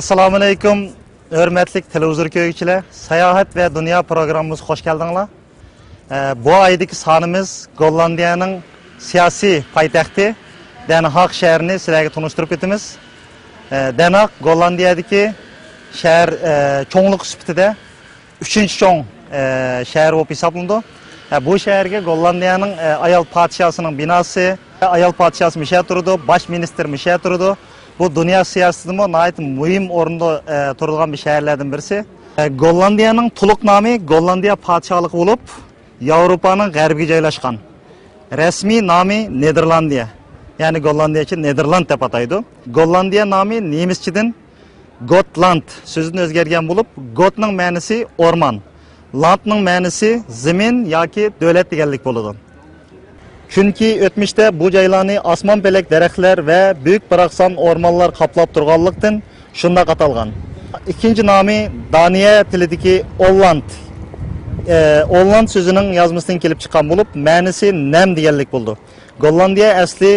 Assalomu alaykum, hurmatli televizor ko'ruvchilar. Sayohat va dunyo programmamizga xush keldinglar. Bu oydagi sonimiz Gollandiyaning siyosiy poytaxti Den Haag shahrini sizlarga tanishtirib o'tamiz. Den Haag Gollandiyadagi shahar cho'ngliq sifatida 3-cho'ng shahar bo'lib hisoblanadi. Bu shaharga Gollandiyaning ayol podshosining binosi, ayol podshosi misha turdi, bosh ministr misha turdi. Bu dünya siyasetinde mühim orunda turulgan bir şehirlerden birisi. Gollandiyaning to'liq nomi Gollandiya podshohligi bo'lib, Yevropaning g'arbiga joylashgan. Rasmiy nomi Niderlandiya. Ya'ni Gollandiyacha Nederland deb ataydi. Gollandiya nomi nemischadan Gotland so'zidan o'zgargan bo'lib, Gotning ma'nosi o'rmon, Landning ma'nosi zamin yoki davlat deganlik bo'ladi. Chunki o'tmishda bu joylarni osmon pelak daraxtlar va büyük bıraksan ormanlar qaplab turganlikdan shunday atalgan. İkinci nomi Daniya tilidagi Holland. Holland so'zining yozmasidan kelib chiqqan bo'lib, ma'nosi nam deganlik bo'ldi. Gollandiya asli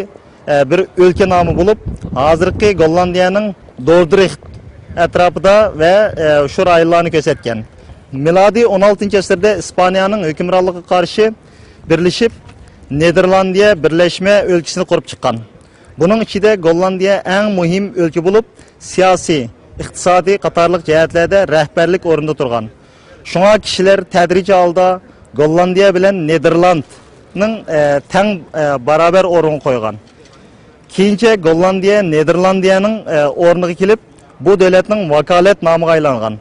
bir o'lka nomi bo'lib, hozirgi Gollandiyaning Dordrecht atrofida va shu rayonlarni ko'rsatgan. Milodiy 16-asrda Ispaniyaning hukmronligiga qarshi birlashib Niderlandiya birleşme ülkesini kurup çıkan. Bunun içinde Gollandiya en mühim ülke bulup siyasi, iktisadi qatarlıq cihetlerde rehberlik orunda turgan. Şuna kişiler tedrici halda Gollandiya bilen Niderland'ın ten beraber orun koygan. Keyince Gollandiya Niderlandiya'nın orunu kilip bu devletinin vakalet namı aylangan.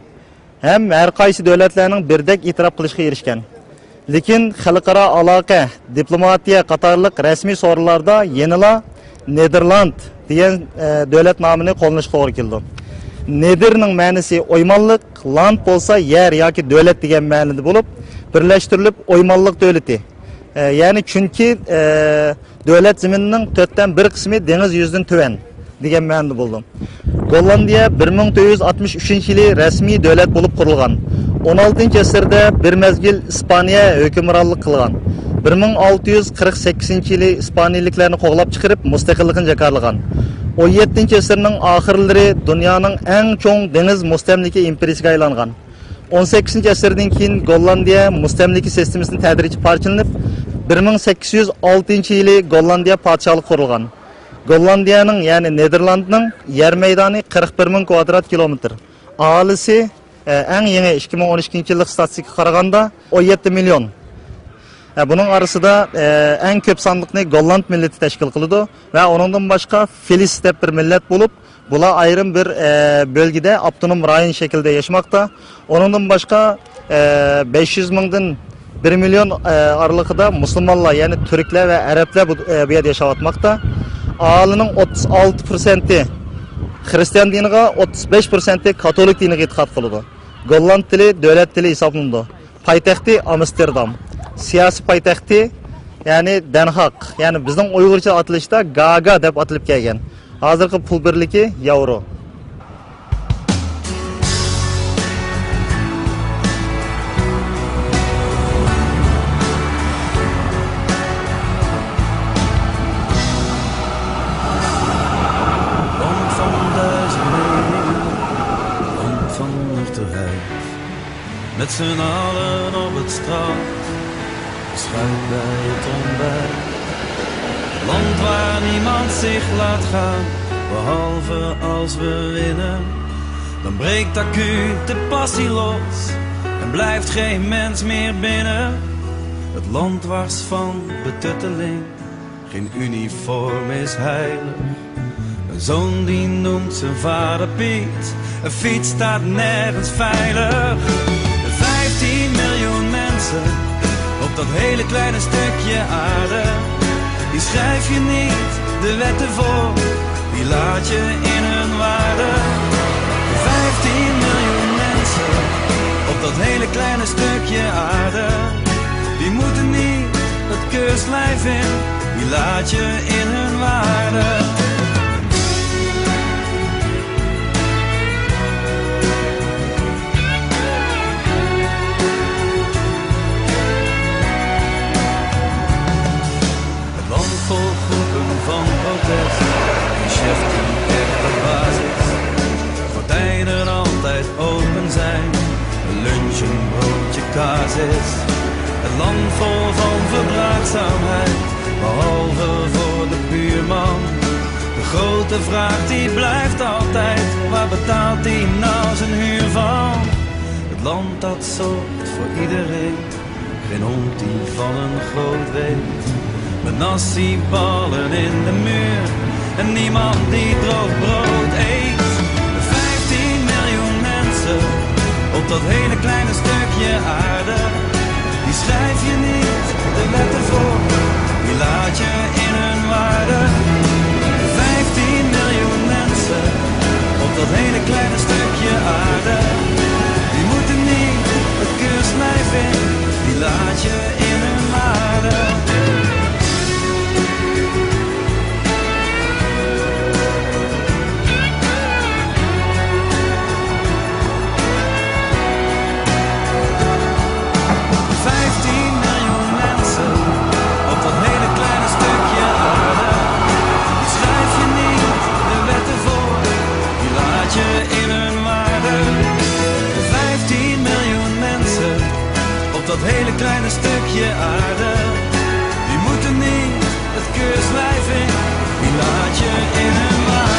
Hem her kaysi devletlerinin birdek itiraf kılışına erişken. Lekin xalqaro aloqa, diplomatiya qatorliq rasmiy so'rovlarda yanala Niderland degan davlat nomini qo'llanishga to'g'ri keldi. Nederning ma'nosi o'ymonlik, land bo'lsa yer yoki davlat degan ma'noda bo'lib, birlashtirilib o'ymonlik davlati. Ya'ni chunki davlat zaminining 4dan 1 qismi dengiz yuzidan tuvan degan ma'noda bo'ldi. Gollandiya 1963-yili rasmiy davlat bo'lib qurilgan. 16-asrda bir mezgil İspaniya hükümranlık kılgan. 1648-yili İspaniyaliklarni qo'g'lab chiqarib mustaqilligini jakarlagan. 17-asrning oxirlari dunyoning eng cho'ng dengiz mustamlika imperiyasiga aylangan. 18-asrdan keyin Gollandiya mustamlika sistemasining tadrijiy parchalanib, 1806-yili Gollandiya podshohligi qurilgan. Gollandiyaning, ya'ni Niderlandning yer maydoni 41.000 kvadrat kilometr. Aholisi en yeni 2012-yillik statistikaga qaraganda 17 milyon. Bunun arasında en köp sandıqni Golland milleti tashkil qiladi ve onundan başka Filis deb bir millet bulup, bular ayrım bir bölgede avtonom rayon şekilde yaşamakta. Onundan başka 500 mingdan 1 milyon aralıqda Müslümanlar, yani Türkler ve Araplar bu yerda yaşamakta. Ahalinin 36% Hristiyan diniga, 35% Katolik diniga e'tiqod qiladi. Golland tili davlat tili hisoblanadi. Poytaxti Amsterdam. Siyosiy poytaxti ya'ni Den Haag, ya'ni bizning Uyg'urcha atilishda Gaga deb atilib kelgan. Hozirgi pul birligi yevro. Met z'n allen op het strand, schuit bij het ontbijt. Land waar niemand zich laat gaan, behalve als we winnen. Dan breekt acuut de passie los en blijft geen mens meer binnen. Het land wars van betutteling, geen uniform is heilig. Een zoon die noemt zijn vader Piet, een fiets staat nergens veilig. 15 miljoen mensen op dat hele kleine stukje aarde. Die schrijf je niet de wetten voor, die laat je in hun waarde. 15 miljoen mensen op dat hele kleine stukje aarde. Die moeten niet het keurslijf in, die laat je in hun waarde. Vol groepen van protest, een chef die echt de basis, gordijnen ons is. Het land vol van verdraagzaamheid, behalve voor de buurman. De grote vraag die blijft altijd, waar betaalt hij nou zijn huur van? Het land dat zorgt voor iedereen, geen hond die van een groot weet. Met nasi-ballen in de muur en niemand die droog brood eet. 15 miljoen mensen op dat hele kleine stukje aarde. Die schrijf je niet de wetten voor, die laat je in hun waarde. 15 miljoen mensen op dat hele kleine stukje aarde. Die moeten niet het keurslijf in, die laat je in hun waarde. Dat hele kleine stukje aarde, die moeten niet het keurslijf in, die laat je in hun waarde.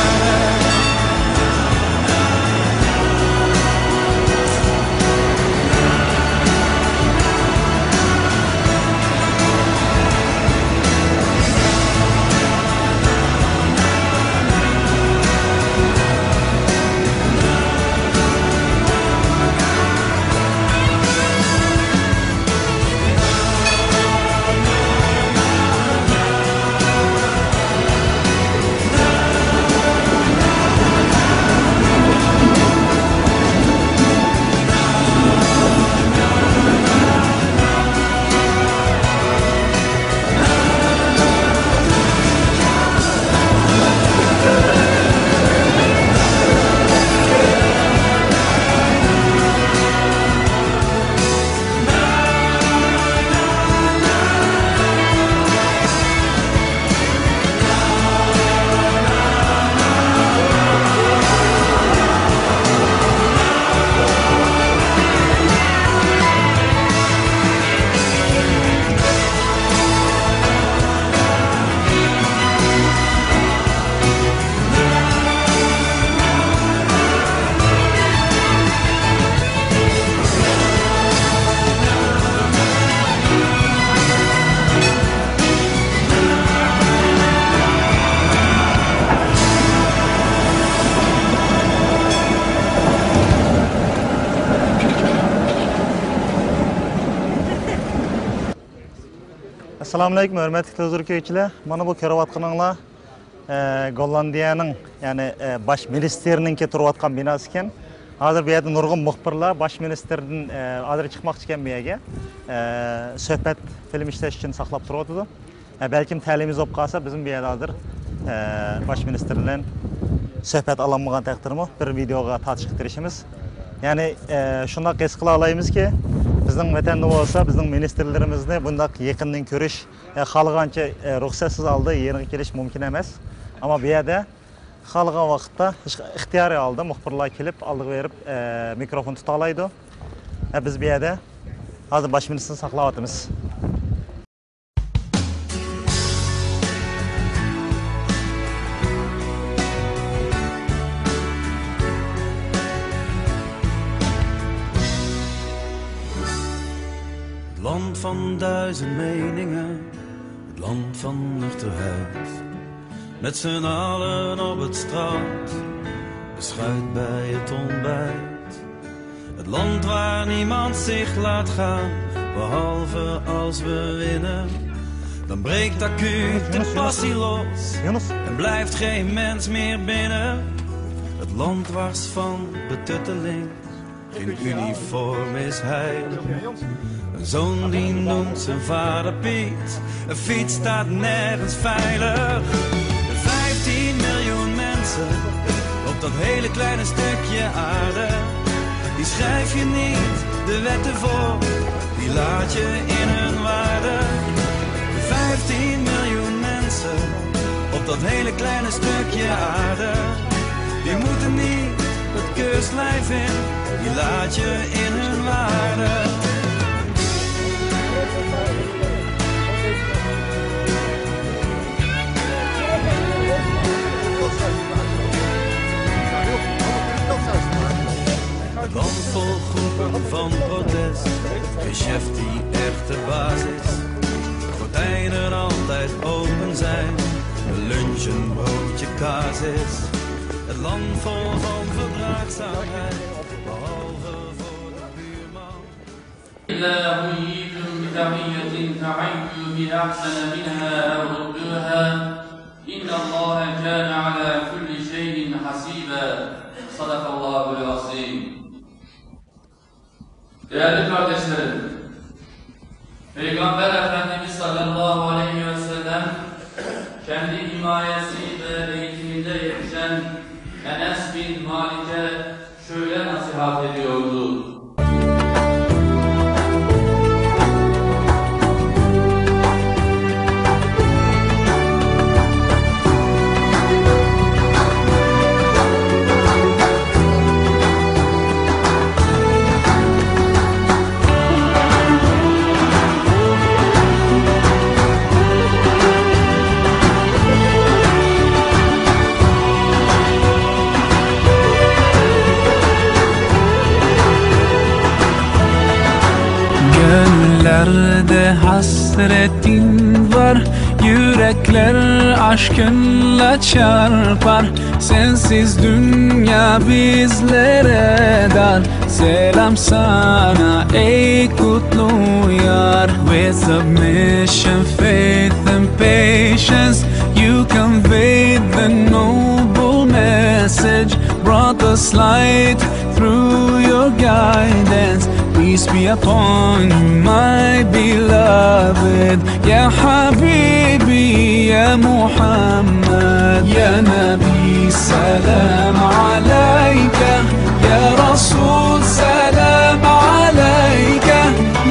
Assalamu alaikum, hörmetli televizor Mana bu ko'rayotganinglar Gollandiyaning, ya'ni bosh ministerininki turayotgan binosi ekan. Hozir bu yerda nurg'un muxbirlar bosh ministerdan hozir chiqmoqchi ekan bu yerga. Suhbat film ishlash uchun saqlab turibdi. Balkim ta'limiz bo'lib qolsa, bizim bu yerda hozir bosh minister bilan suhbat olinmagan taqdirda bir videoga tortishib kirishimiz. Ya'ni shunday his qila olamizki, bizning vatanda bo'lsa, bizning ministerlarimizni bunday yaqindan ko'rish, xohlagancha ruxsatsiz holda yeriga kelish mumkin emas. Ammo bu yerda xohlagan vaqtda ixtiyoriy holda muxbirlar kelib, oldiga berib mikrofon tuta oladi. Biz bu yerda hozir bosh ministerni saqlayapmiz. Het land van duizend meningen, het land van nuchterheid. Met z'n allen op het strand, beschuit bij het ontbijt. Het land waar niemand zich laat gaan, behalve als we winnen. Dan breekt acuut de passie los en blijft geen mens meer binnen. Het land wars van betutteling, geen uniform is heilig. Een zoon die noemt zijn vader Piet, een fiets staat nergens veilig. 15 miljoen mensen op dat hele kleine stukje aarde. Die schrijf je niet de wetten voor, die laat je in hun waarde. 15 miljoen mensen op dat hele kleine stukje aarde. Die moeten niet het keurslijf in, die laat je in hun waarde. chef die echte baas is. Gordijnen altijd open zijn, een lunch een broodje kaas is. Het land vol van verdraagzaamheid, behalve voor de buurman. إذا حييتم بتحية فحيوا بأحسن منها أو ردوها إن الله كان على كل شيء حسيبا. صدق الله العظيم. Değerli kardeşlerim, Peygamber Efendimiz sallallahu aleyhi ve sellem kendi himayesi ve eğitiminde yetişen Enes bin Malik'e şöyle nasihat ediyordu. Gönüllerde hasretin var, yürekler aşkınla çarpar. Sensiz dünya bizlere dar. Selam sana ey kutlu yar. With submission, faith and patience, you conveyed the noble message, brought us light through your guidance. Peace be upon you, my beloved. Ya Habibi, Ya Muhammad, Ya Nabi, salam alayka. Ya Rasul, salam alayka.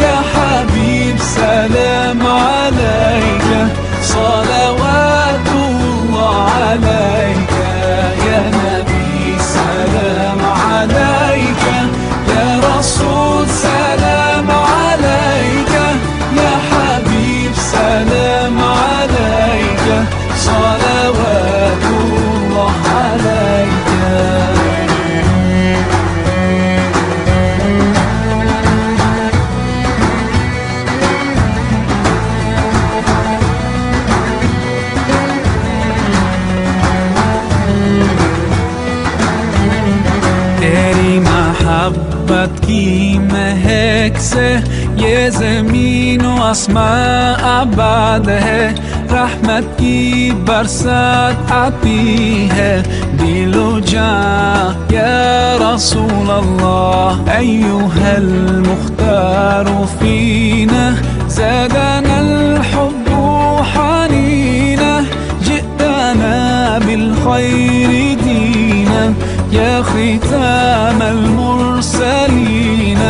Ya Habib, salam alayka. Salavatullah alayka. Ya Nabi, salam alayka. Ya Rasul, salam alayka. Ya Habib, salam alayka. Salavatullah alayka. तेरी मोहब्बत की महक से ये ज़मीन व आसमां आबाद है. रहमत की बरसात आती है दिलो जां या रसूल अल्लाह. अय्युहल मुख्तार फीना ज़ादना الحب حنينا. جئتنا بالخير دينا يا ختام المرسلين.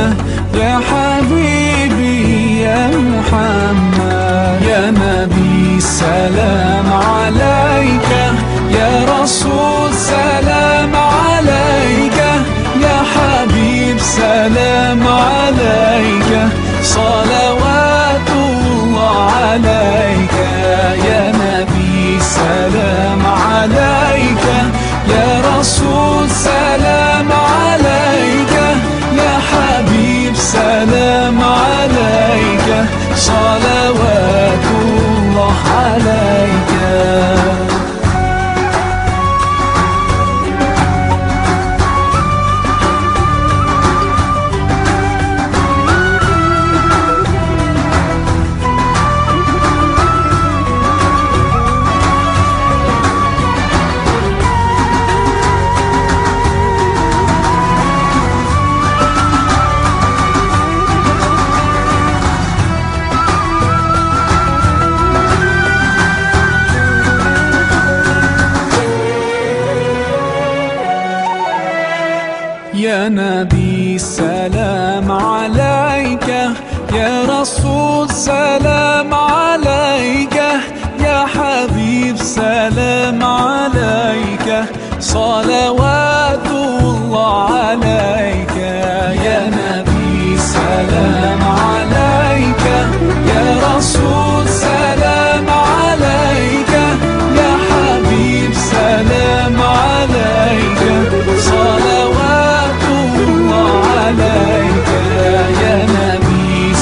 يا حبيبي يا محمد يا نبي سلام عليك. يا رسول سلام عليك. يا حبيب سلام عليك. صلوات الله عليك. يا نبي سلام عليك. يا رسول سلام عليك. يا حبيب سلام عليك. صلوات الله عليك. يا نبي سلام عليك. يا رسول سلام عليك. يا حبيب سلام عليك. صلوات الله عليك. يا نبي سلام عليك. يا رسول سلام عليك. يا حبيب سلام عليك. صلوات الله عليك. يا نبي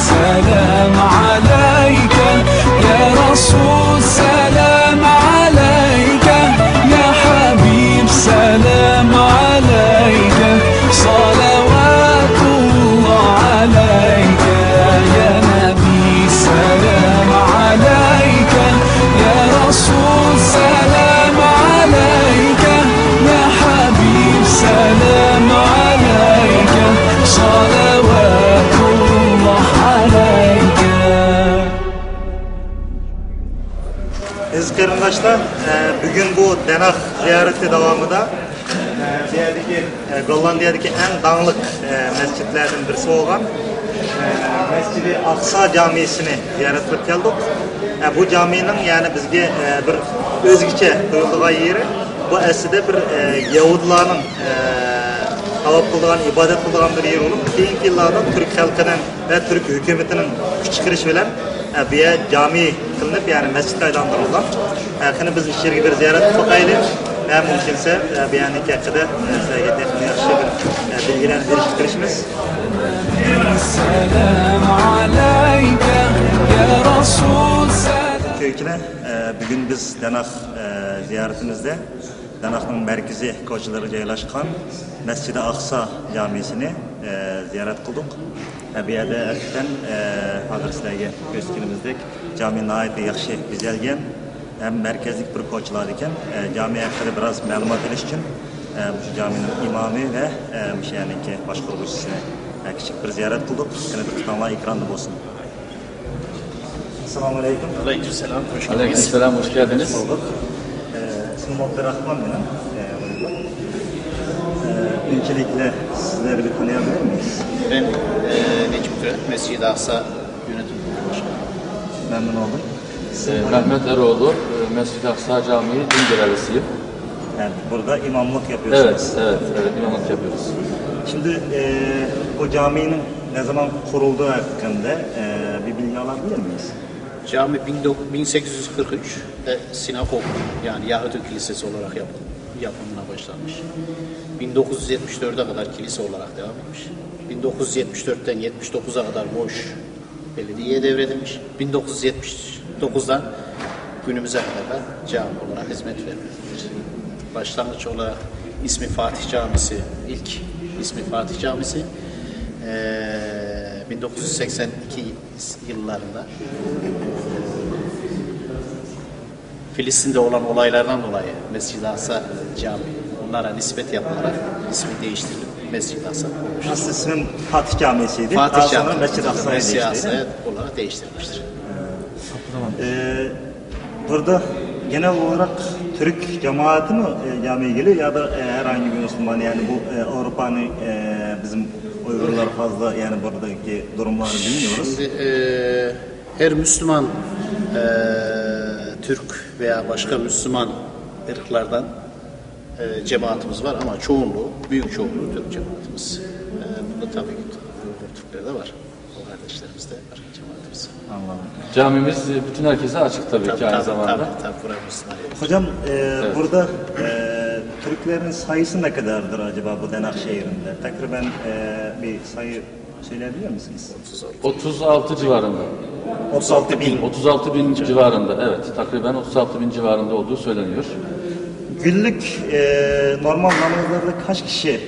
Aziz qarindoshlar, bugün bu Denak ziyareti davamida Gollandiyadagi eng danglik masjidlardan birisi bo'lgan Mescid-i Aqsa Camisi'ni ziyaret qilib keldik. Bu caminin yani bizge bir özgüçe duyulduğu yeri, bu aslida bir Yahudilarning talab qilgan, ibodat qilgan bir yer bo'lib, keyingi yillarda Türk xalqining va Türk hukumatining kuch chiqarish bilan bu yer cami qilinib, yani masjidga aylantirilgan. Qani biz ish yerga bir ziyorat qilib ve mümkünse bu yerning haqida sizlarga texnik yaxshi bir bilgilarni berishga tirishamiz. Selam aleyke ya Resul selam. Köykiler, bugün biz Denak ziyaretimizde Denak'ın merkezi koçları joylashgan Mescid-i Aqsa Camisi'ni ziyaret kıldık. Bu yerde erkekten hazır sizlerge gösterimizdek cami nayet yaxshi bezelgen hem merkezlik bir koçlar iken cami hakkında biraz malumat ediş için bu caminin imamı ve müşayeniki başkurgucusuna küçük bir ziyaret kıldık. Yine de tutanlar ekranda olsun. Selamun Aleyküm. Aleykümselam. Aleykümselam, hoş geldiniz. İsmim Abdurrahman benim. Öncelikle sizleri bir tanıyabilir miyiz? Ben Necip Türet, Mescid-i Aksa Yönetim Kurulu Başkanı. Memnun oldum. Mehmet Eroğlu, Mescid-i Aksa Camii din görevlisiyim. Yani burada imamlık yapıyorsunuz. Evet, imamlık yapıyoruz. Şimdi o caminin ne zaman kurulduğu hakkında bir bilgi alabilir miyiz? Cami 1843'te sinagog yani Yahudi Kilisesi olarak yapımına başlanmış. 1974'e kadar kilise olarak devam etmiş. 1974'ten 79'a kadar boş belediyeye devredilmiş. 1979'dan günümüze kadar da cami olarak hizmet vermektedir. Başlangıç olarak ismi Fatih Camisi, ilk ismi Fatih Camisi 1982 yıllarında Filistin'de olan olaylardan dolayı Mescid-i Aksa Camii onlara nispet yapılarak ismi değiştirilip Mescid-i Aksa olmuş. Asıl ismim Fatih Camisi'ydi. Fatih Camii Mescid-i Aksa'ya Mescid-i değişti. Aksa olarak değiştirilmiştir. Burada genel olarak Türk cemaati mi camiye geliyor ya da herhangi bir Müslüman, yani bu Avrupa'nın bizim Uygurlar fazla, yani buradaki durumları bilmiyoruz. Şimdi her Müslüman Türk veya başka Müslüman ırklardan cemaatimiz var ama çoğunluğu, büyük çoğunluğu Türk cemaatimiz. Bunda tabii ki Uygur Türkler de var. O kardeşlerimiz de var cemaatimiz. Anladım. Camimiz bütün herkese açık tabii ki aynı zamanda. Tabii buraya Müslüman. Hocam burada Türklerin sayısı ne kadardır acaba bu Denak şehrinde? Takriben bir sayı söyleyebilir misiniz? 36 civarında. 36 bin. 36 bin civarında, evet. Takriben 36 bin civarında olduğu söyleniyor. Günlük normal namazlarda kaç kişi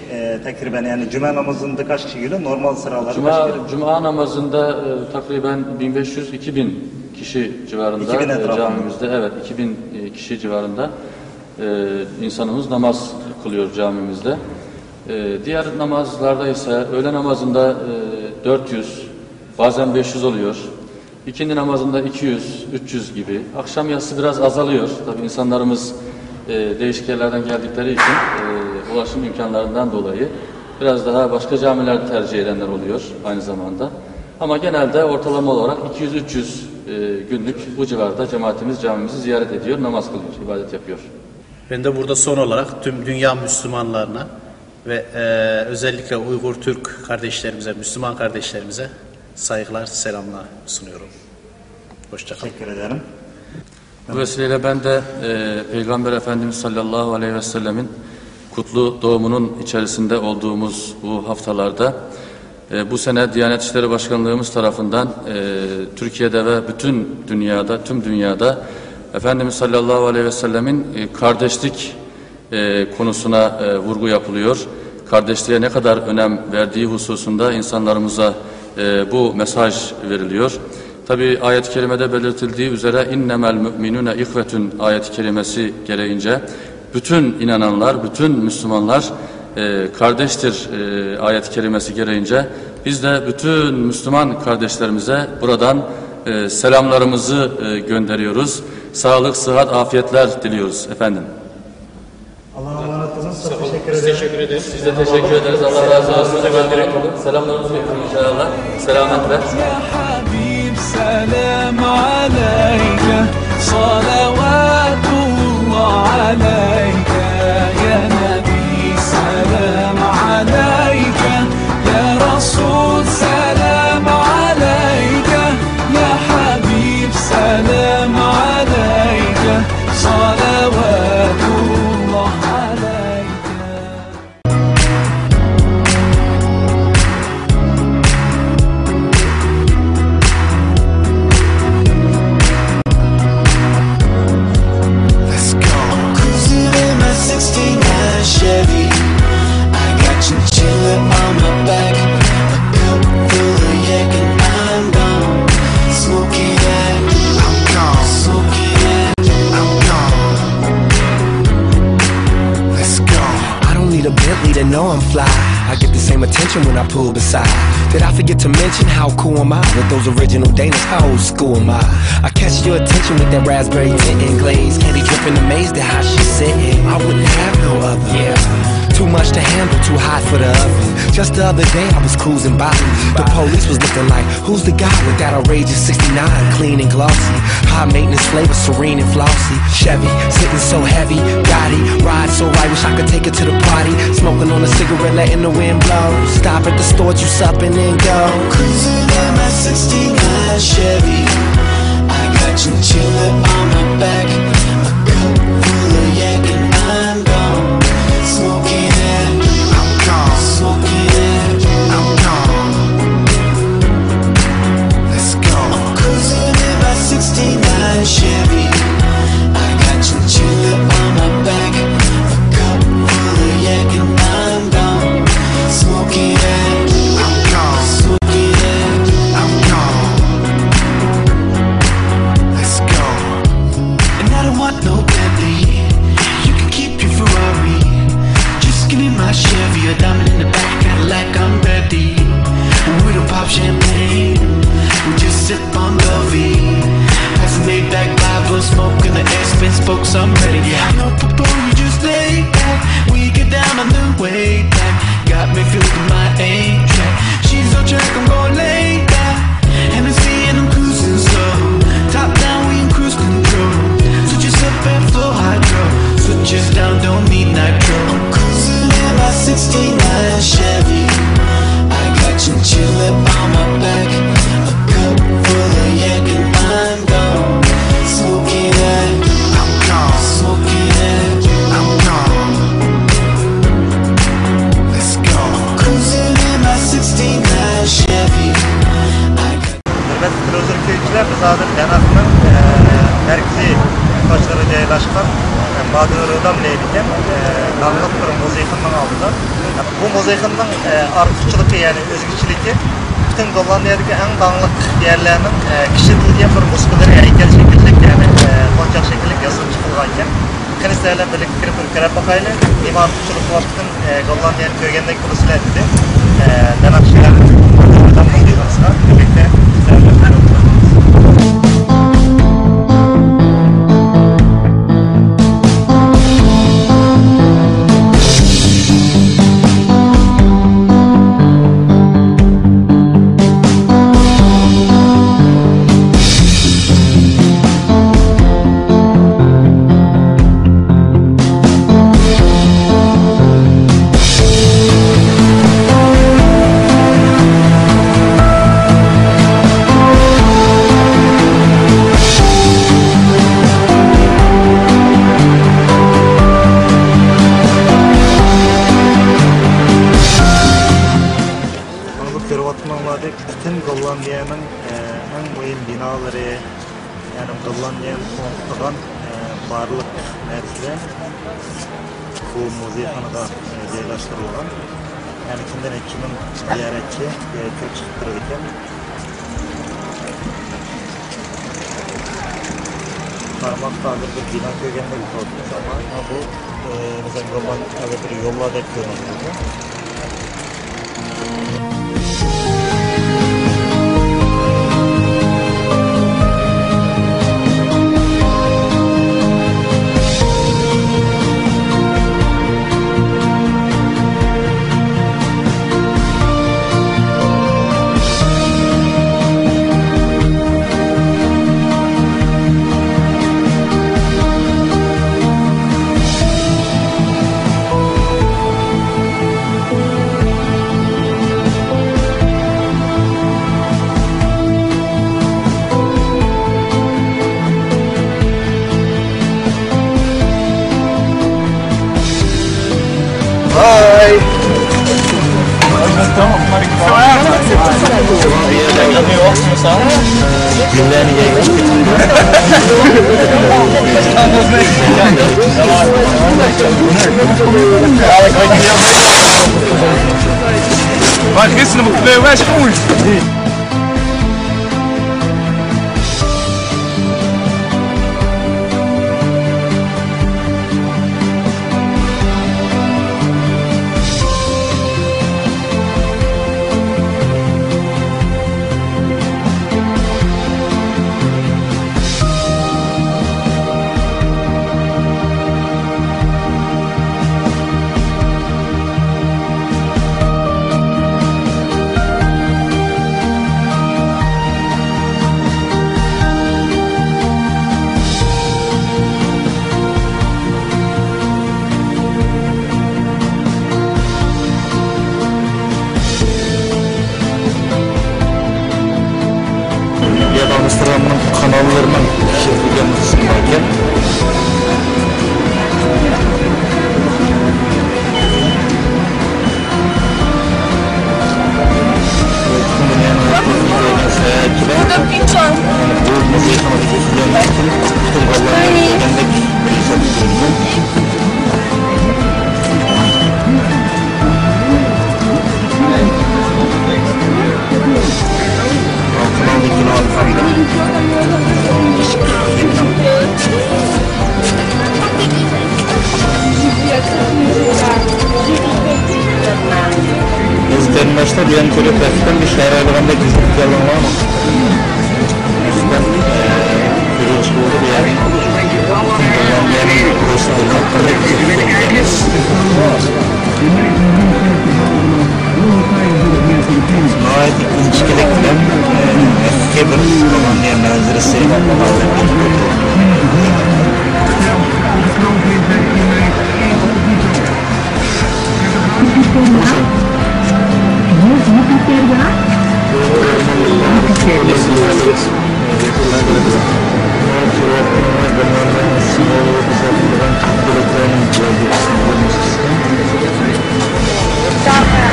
takriben, yani cuma namazında kaç kişi geliyor? Normal sıralarda kaç kişi? Cuma namazında takriben 1500-2000 kişi civarında 2000 etrafında. camimizde, evet 2000 kişi civarında insanımız namaz kılıyor camimizde. Diğer namazlarda ise öğle namazında 400, bazen 500 oluyor. İkindi namazında 200, 300 gibi. Akşam yatsı biraz azalıyor. Tabii insanlarımız değişik yerlerden geldikleri için ulaşım imkanlarından dolayı biraz daha başka camilerde tercih edenler oluyor aynı zamanda. Ama genelde ortalama olarak 200-300 günlük bu civarda cemaatimiz camimizi ziyaret ediyor, namaz kılıyor, ibadet yapıyor. Ben de burada son olarak tüm dünya Müslümanlarına ve özellikle Uygur Türk kardeşlerimize, Müslüman kardeşlerimize saygılar, selamlar sunuyorum. Hoşça kalın. Teşekkür ederim. Bu vesileyle ben de Peygamber Efendimiz sallallahu aleyhi ve sellemin kutlu doğumunun içerisinde olduğumuz bu haftalarda bu sene Diyanet İşleri Başkanlığımız tarafından Türkiye'de ve bütün dünyada, tüm dünyada Efendimiz sallallahu aleyhi ve sellemin kardeşlik konusuna vurgu yapılıyor. Kardeşliğe ne kadar önem verdiği hususunda insanlarımıza bu mesaj veriliyor. Tabi ayet-i kerimede belirtildiği üzere innemel müminune ihvetun ayet-i kerimesi gereğince bütün inananlar, bütün Müslümanlar kardeştir ayet-i kerimesi gereğince biz de bütün Müslüman kardeşlerimize buradan selamlarımızı gönderiyoruz. sağlık, sıhhat, afiyetler diliyoruz efendim. Allah'a emanet olun. Çok teşekkür Biz ederim. teşekkür ederiz. Biz de teşekkür ederiz. Allah razı olsun. Selamlarımızı getirin inşallah. Selametle. يا حبيب سلام عليك صلوات الله عليك يا نبي سلام عليك يا رسول سلام عليك يا حبيب سلام عليك صلوات الله عليك Let's go. I'm cruising in my 69 Chevy. I got chinchilla on my back, a cup full of yak, and I'm gone. Smoking that, I'm gone. Smoking that, I'm gone. Let's go. I don't need a Bentley to know I'm fly. I get the same attention when I pull beside. Did I forget to mention how cool am I? With those original Danas, how old school am I? I catch your attention with that raspberry tint and glaze. Candy dripping, amazed at how she's sitting. I wouldn't have no other. Yeah. Too much to handle, too hot for the oven. Just the other day I was cruising by. The police was looking like, who's the guy with that outrageous 69? Clean and glossy, high maintenance flavor, serene and flossy. Chevy, sitting so heavy, Gotti, ride so right, wish I could take it to the party. Smoking on a cigarette, letting the wind blow. Stop at the store, juice up and then go. Cruising in my 69 Chevy. I got chinchilla on my back, a cup full of yak, and I'm gone. Smoking that, I'm gone. Smoking that, I'm gone. Let's go. I'm cruising in my 69 Chevy. I got chinchilla on my back, a cup full of yak, and I'm gone. Smoking that, I'm gone. Smoking that, I'm gone. Let's go. And I don't want no Bentley. You can keep your Ferrari. Just give me my Chevy, a diamond in the back, Cadillac, I'm ready. And we don't pop champagne, we just sip on Lovey. As a Maybach 5 or smoking the X-Pen spokes, I'm ready. Yeah, I know, before you just lay back, we get down on the way back. Got me feeling my A-track. She's on track, I'm gon' lay back. And I'm seeing I'm cruising slow. Top down, we in cruise control. Switches up and flow hydro. Switches down, don't need nitro. I'm cruising in my 69 Chevy. I got chinchilla on my back, a cup full of yak, and I'm gone. Smoking that, I'm gone. Smoking that, I'm gone. Let's go. I'm cruising in my 69 Chevy. I got Hürmetli Televizyon köyücüler, biz hazır Denak'ın merkezi taşları yerleşken Madırı'dan neydiken dağlık bir mozaikından aldılar. Bu mozaikından artıkçılığı yani özgüçülüğü bütün Gollandiyadaki en dağlık yerlerinin kişitildiği bir muskülleri heykel şekillik yani koncak şekillik yazılıp çıkılganken Kilislerle birlikte girip ülkelere bakayla imarlıkçılık vaktin Gollandiya'nın köygендeki kulisler dedi. Denak şeylerin Madırı'dan mozaikasına birlikte sizlerle bütün Gollandiya'nın en mühim binaları yani Gollandiya'nın konuştuğun barlık merkezi bu muzeyxanada yerleştirilgan. Yani kimden 2000 ziyaretçi kirib chiqib turadi ekan. Qarmoqda hozir bir bino ko'rgandek ko'rdingiz ama bu mesela Gollandiyada bir yo'llardek ko'rinadi. sağ ol. Güllerini yaymış Vai, gisteren moet ik weer schoen. Amsterdam'ın kanallarının şirketi kısmındayken Özden başta diyen köle trafikten bir şehir ayrılığında gizlilik yalan var mı? Özden kürüş buldu yani burası ayrılığında gizlilik Nihayet ilişkilik bilen Kebir olan diyen manzarası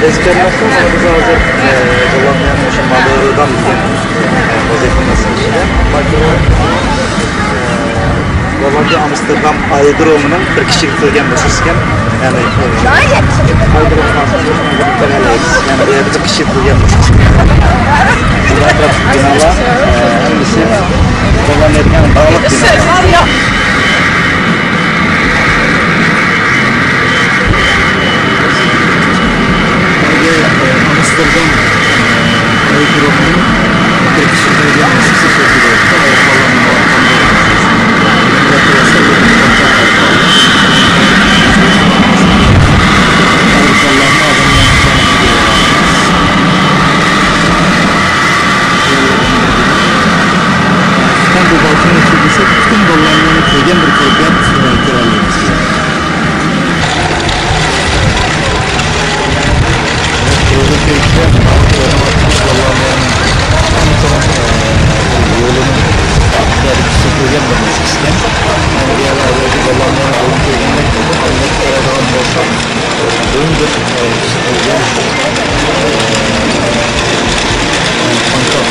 Ezberlersen sana bize hazır kullanmayan malıdan vazifemesi işte. Gollandiya Amsterdam aerodromunun bir kişilik kılgan basısken yani aerodromundan yani bir kişilik kılgan basısken burada trafik binalar hangisi Gollandiya'nın dağlık binalar. Amsterdam aerodromunun bir kişilik kılgan basısı bu balkon açıldıysa bütün Gollandiya'nın köyden bir köyden kiralamak istiyor. Burada köyde Gollandiya'nın tam yolunun yani kısa köyden bulmak isteyen yani diğerlerde Gollandiya'nın oyun köyünden örnek Karadağ'ın olsa oyundur kısa köyden Pankart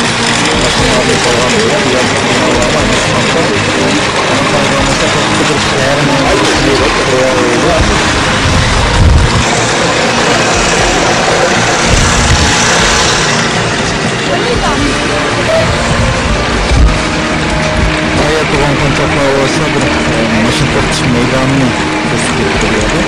Nasyonalde falan böyle bir yazık binalar var. Pankart Antalya'da farklı bir şehrin hayat olan kontaklar arasında bir maşın tartışma meydanını tespit ettiriyordu.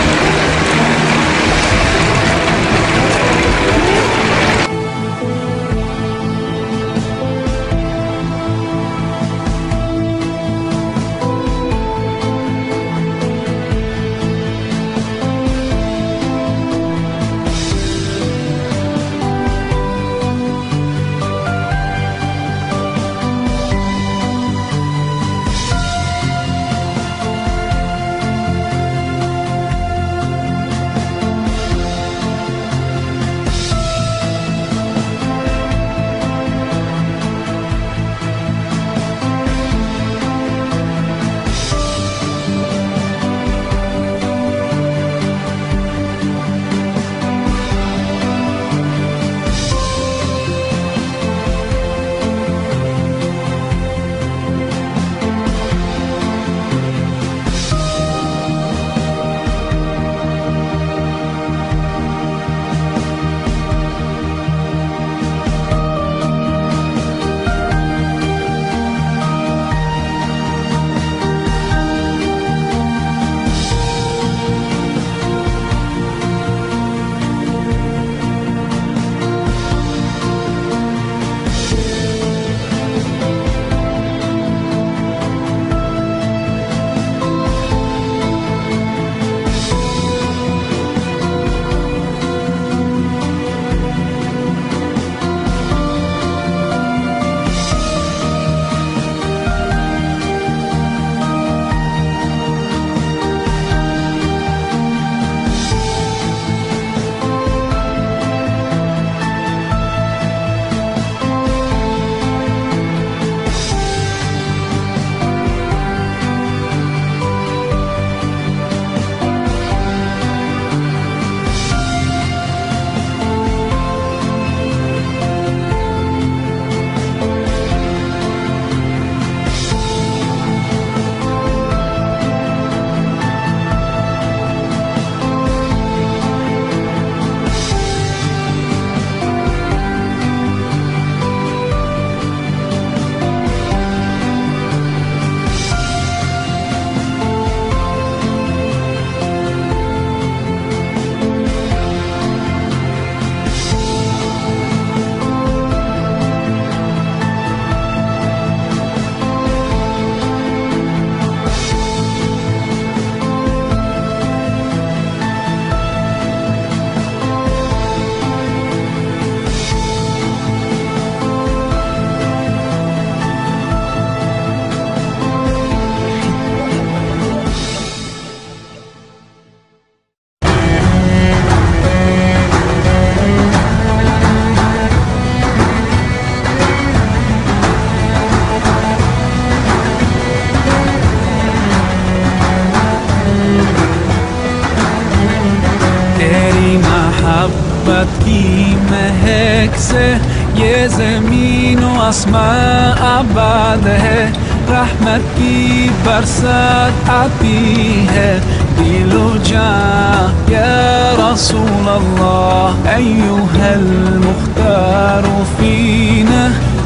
رحمت کی مہک سے یہ زمین و آسمان آباد ہے رحمت کی برسات آتی ہے دل و جان یا رسول اللہ ایها المختار فینا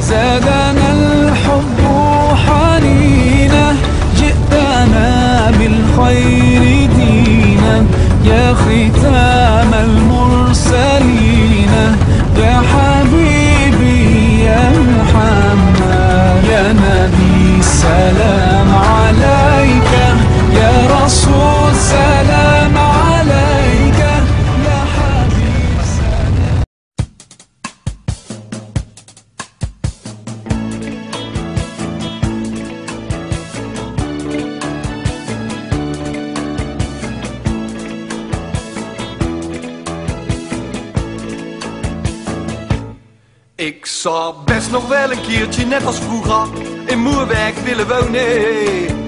زادنا الحب حنینا جئتنا بالخير دينا يا ختام المرسلين يا حبيبي يا محمد يا نبي سلام عليك يا رسول سلام عليك يا حبيب سلام. Ik zou best nog wel een keertje, net als vroeger, in Moerwijk willen wonen.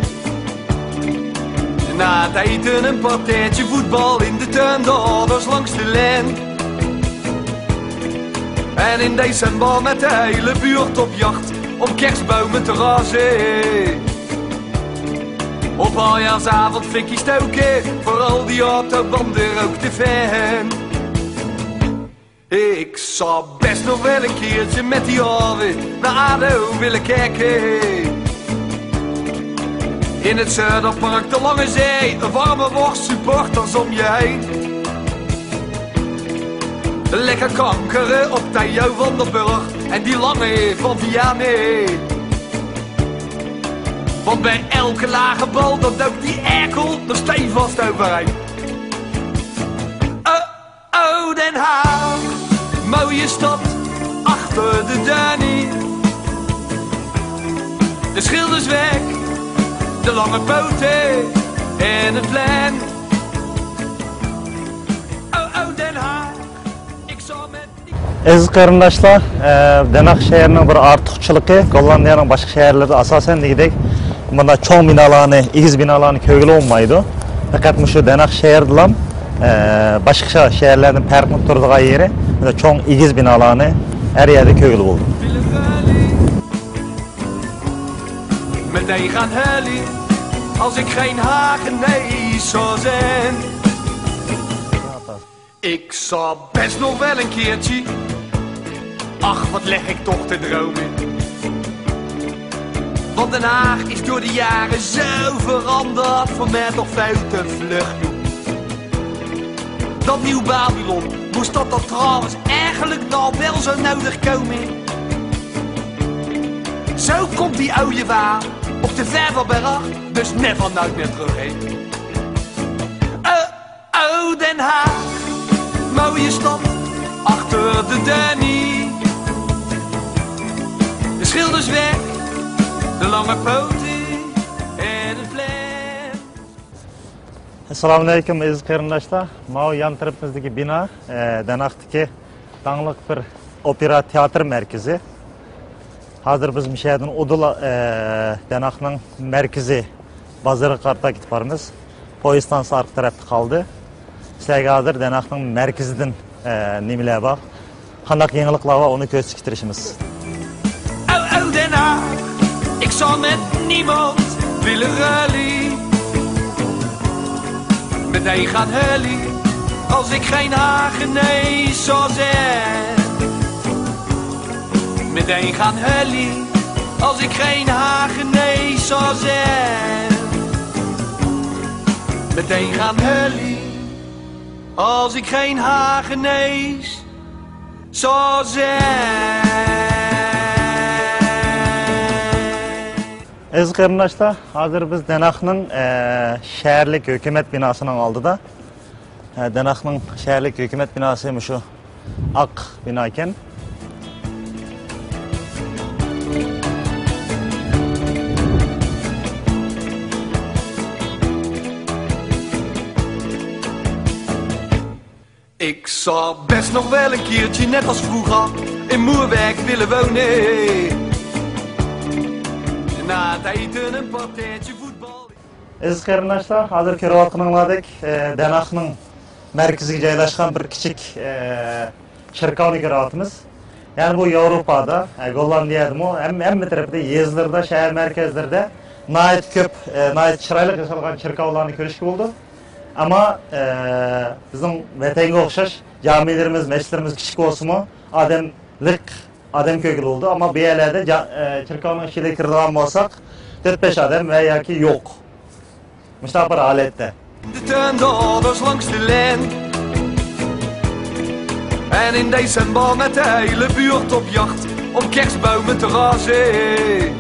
Na het eten een partijtje voetbal in de tuin, de ouders langs de lijn. En in december met de hele buurt op jacht, om kerstbomen te razen. Op aljaarsavond fikkie stoken, voor al die autobanden rook de fan. Ik zou best nog wel een keertje met die oren naar ADO willen kijken. In het Zuiderpark, de Lange Zee, een warme worst, supporters om je heen. Lekker kankeren op Theo van der Burg en die lange van Vianney. Want bij elke lage bal, dat duikt die erkel er stevast overheen. Oh, Den Haag, mooie stad, achter de Danny. De schilders weg, de lange poten en het plein. Oh, Den Haag, ik zal met... Aziz qarindoshlar, Denak şehrining bir ortiqchiligi Gollandiyaning boshqa shaharlarida asosan degidek bunda cho'ng binolarni, egiz binolarni ko'rgili olmaydi. Faqat shu Denak shahrida ham boshqa shaharlardan farqli turadigan yeri bunda cho'ng egiz binolarni har yerda ko'rgili bo'ldi. Meteen gaan helly, als ik geen Hagenees zou zijn. Ik zou best nog wel een keertje, ach wat leg ik toch te dromen. Want Den Haag is door de jaren zo veranderd, voor mij toch veel te vlug. Dat nieuw Babylon, moest dat trouwens eigenlijk nou wel zo nodig komen? Zo komt die oude waar op de Vervelberg, dus never nooit meer terug heen. Oh, Den Haag, mooie stad, achter de Danny. De schilders weg, de lange poten en het plein. Assalomu alaykum aziz qarindoshlar. Mana yan tarafimizdagi bino Denakdagi dаңlıq bir opera teatr merkezi. Hazır biz müşahidin Udula Denak'ның merkezi bazarı qarta gitip barımız. Poyistan arka tarafta kaldı. Sizlerge hazır Denak'ның merkezidin nimeler bak. Qandaq yeniliklar var onu göz tiktirişimiz. Oh, Den Haag, ik zal met niemand willen ruilen. Meteen gaan helly, als ik geen Hagenees zou zijn. Meteen gaan helly, als ik geen Hagenees zou zijn. Meteen gaan helly, als ik geen Hagenees zou zijn. Aziz qarindoshlar, hazır biz Denak'ның şehirlik hükümet binasının aldıda. Denak'ның şehirlik hükümet binası şu ak bina iken. Ik zou best nog wel een keertje, net als vroeger, in Moerwijk willen wonen. Na het eten een partijtje voetbal. Aziz qarindoshlar, hazır ko'rayotganinglardek Denak'ның merkeziga joylashgan bir kichik cherkovni ko'ryapmiz. Ya'ni bu Yevropada, Gollandiyadami, hamma tarafda, yezlarda, shahar markazlarida nihoyat ko'p, nihoyat chiroyli yasalgan cherkovlarni ko'rishga bo'ldi. Ammo bizning vatanga o'xshash jamilarimiz, masjidlarimiz kichik bo'lsa-mu, odam ko'ngil bo'ldi. Ammo bu yerlarda cherkovning ichiga kirgan bo'lsak, 4-5 odam va yoki yo'q. Mushtaqa bir holatda. De tuindaders langs de lijn. En in december met de hele buurt op jacht om kerstbomen te razen.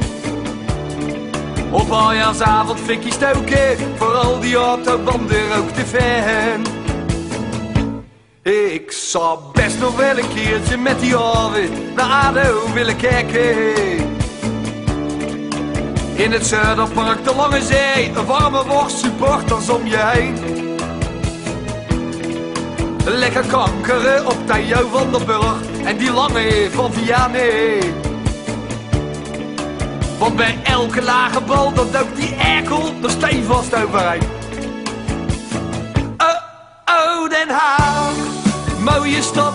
Op aljaarsavond fikkie stoken, vooral die autobanden rookte fan. Ik zou best nog wel een keertje met die Arvid naar ADO willen kijken. In het Zuiderpark, de Lange Zee, een warme worst, supporters om je heen. Lekker kankeren op Theo van der Burg en die lange van Vianney. Want bij elke lage bal, dan duikt die erkel er stevast overheen. Oh, Den Haag, mooie stad,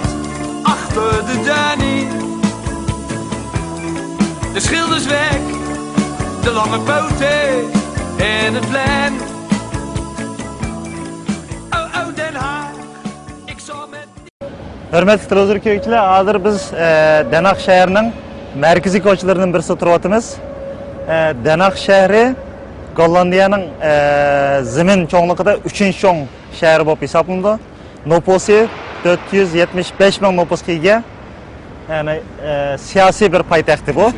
achter de Danny. De schilders weg, de lange poten en het plein. Oh, Den Haag, ik zal met... Hörmətli televizor ko'ruvchilar, hozir biz Den Haag shahrining markaziy ko'chalaridan birida turibmiz. Den Haag shahri Gollandiyaning zamin cho'nligida 3-cho'ng shahri bo'lib hisoblanadi. Nupusi 475 ming nupusga ega. Ya'ni siyosiy bir poytaxti bu.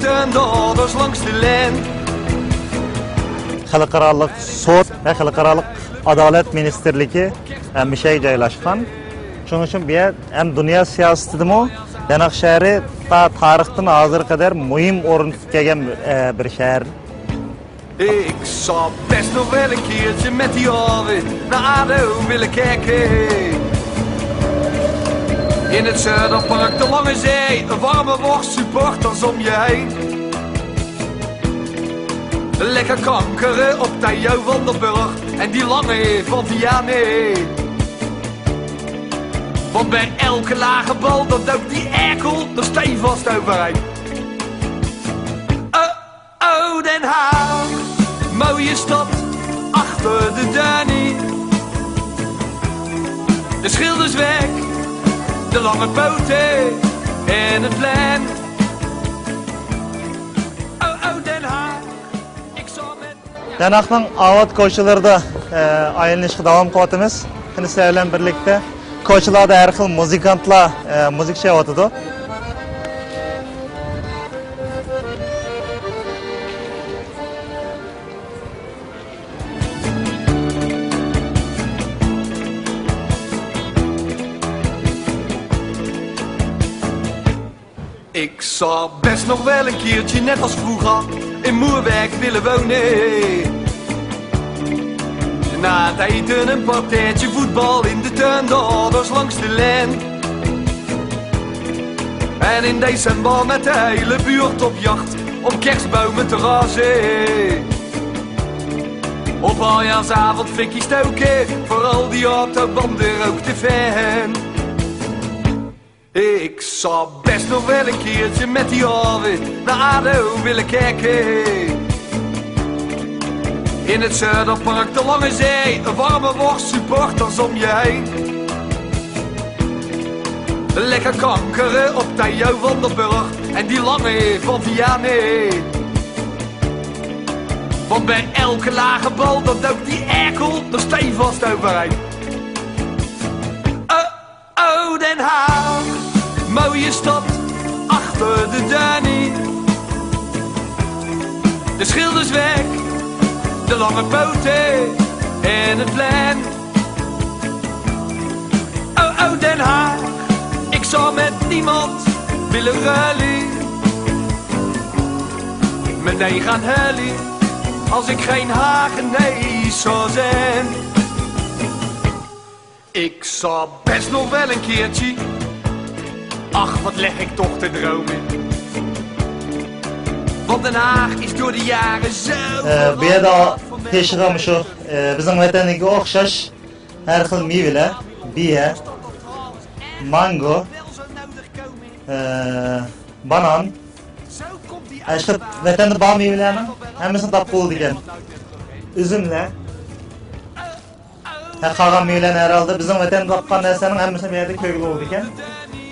Xalqaro sud va xalqaro adolat ministerligi mishay joylashgan. Shuning uchun bu yer ham dunyo siyosatidami Den Haag shahri tarixdan hozirga qadar muhim o'rin tutgan bir shahar. Ik zou best nog wel een keertje met die Arvid naar ADO willen kijken. In het Zuiderpark, de Lange Zee, een warme worst, supporters om je heen. Lekker kankeren op Theo van der Burg en die lange van Vianney. Want bij elke lage bal, dan duikt die erkel er stevast overheen. Oh, Den Haag, mooie stad, achter de Danny. De schilders weg, de lange poten en het plein. Oh, Den Haag, ik zal met... Den Haagning avat ko'chalarida aylanishga davom qilyapmiz. Sizlar bilan birlikda ko'chalarda har xil muzikantlar muzik chayotadi. Ik zou best nog wel een keertje, net als vroeger, in Moerwijk willen wonen. Na het eten een partijtje voetbal in de tuindaders langs de lijn. En in december met de hele buurt op jacht om kerstbomen te razen. Op aljaarsavond fikkie stoken, vooral die autobanden rookte fan. Ik zou best nog wel een keertje met die Arvid naar ADO willen kijken. In het Zuiderpark, de Lange Zee, een warme worst, supporters om je heen. Lekker kankeren op Theo van der Burg en die lange van Vianney. Want bij elke lage bal, dan duikt die erkel er stevast overheen. Oh, Den Haag, mooie stad, achter de Danny. De schilders weg, de lange poten en het plein. Oh, Den Haag, ik zou met niemand willen ruilen. Meteen gaan huilen, als ik geen Haagenees zou zijn. Ik zou best nog wel een keertje, ach wat leg ik toch te dromen. Want Den Haag is door de jaren zo Bu yerda tekshiramiz shu bizning vataniga o'xshash har xil mevalar, biye, mango, banan, işte vatanda bağ meyvelerinin hemesini tapıp oldu iken. Üzümle, kalan meyvelerini herhalde bizim vatanda tapılan neslerin hemesini bir yerde köylü oldu iken.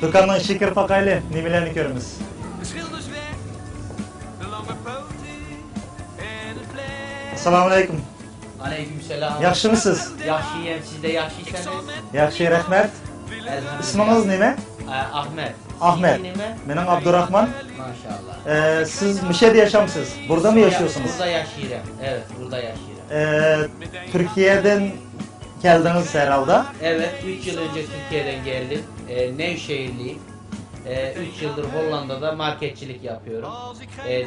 Dükkanın şeker pakaylı nimelerini görürüz. Assalamualaikum. Aleykümselam. Yaxşımısınız? Yaxşıyım, siz de yaxşıysanız. Yaxşı, rahmet. İsminiz neyme? Ahmet. Ahmet. Sizin neyme? Benim Abdurrahman. Maşallah. Siz Mişe'de yaşamsınız. Burada mı yaşıyorsunuz? Burada yaşıyorum. Evet, burada yaşıyorum. Türkiye'den geldiniz herhalde. Evet, 3 yıl önce Türkiye'den geldim. Nevşehirliyim. 3 yıldır Hollanda'da marketçilik yapıyorum.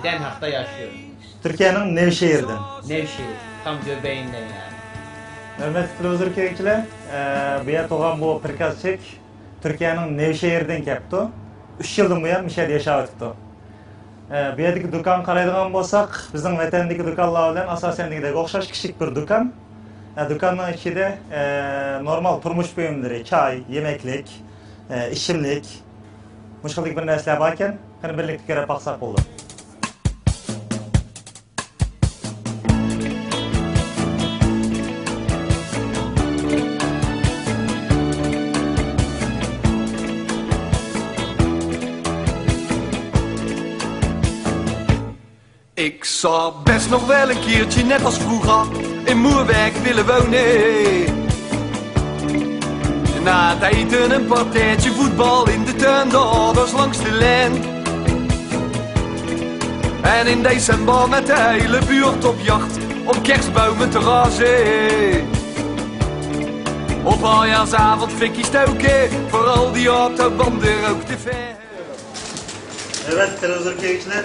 Den Haag'da yaşıyorum. Türkiye'nin Nevşehir'den. Nevşehir, tam göbeğinden yani. Hürmetli televizyon köyükçiler, bu yer toğan bu prikazçık Türkiye'nin Nevşehir'den kepti. 3 yıldan bu yer Mişe'de yaşavatıptı. Bu yerdeki dükkan qaraydigan bolsak, bizning vatandagi dükkanlar bilan asosiyandagidek o'xshash kichik bir dükkan. Dükkanning ichida normal turmush buyumlari, choy, yemeklik, ichimlik, mushqillik bir narsalar bor ekan, qani birlikda ko'rib baqsak bo'ldi. Ik zou best nog wel een keertje, net als vroeger, in Moerwijk willen wonen. Na het eten een partijtje voetbal in de tuin, de ouders langs de lijn. En in december met de hele buurt op jacht, om kerstbomen te razen. Op aljaarsavond fikkie stoken, voor al die autobanden rook te ver. Evet, televizyon köyükçiler.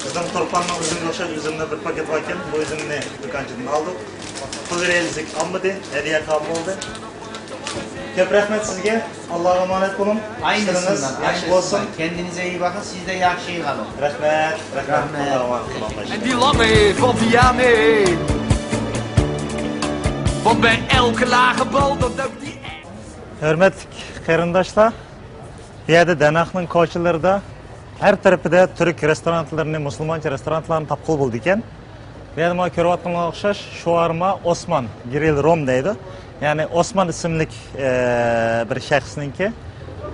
Bizim torpanla üzümle okşaş üzümle bir paket varken bu üzümünü dükkancıdan aldık. Pul vereylik almadı, hediye kabul oldu. Köp rahmet sizge, Allah'a emanet olun. Aynısından. Kendinize iyi bakın, siz de yaxşı kalın. Rahmet. Allah'a emanet olun. En die lange van Vianney. Want bij elke lage bal, dat ook die... Hürmetli qarindoshlar, bu yerda Danaqning ko'chalarida her tarafida Türk restoranlarini, musulmoncha restoranlarni topqil bo'ldi ekan. Bu yerda mana ko'ryaptimga o'xshash shawarma Osman Grill Rom deydi. Ya'ni Osman ismli bir shaxsningki.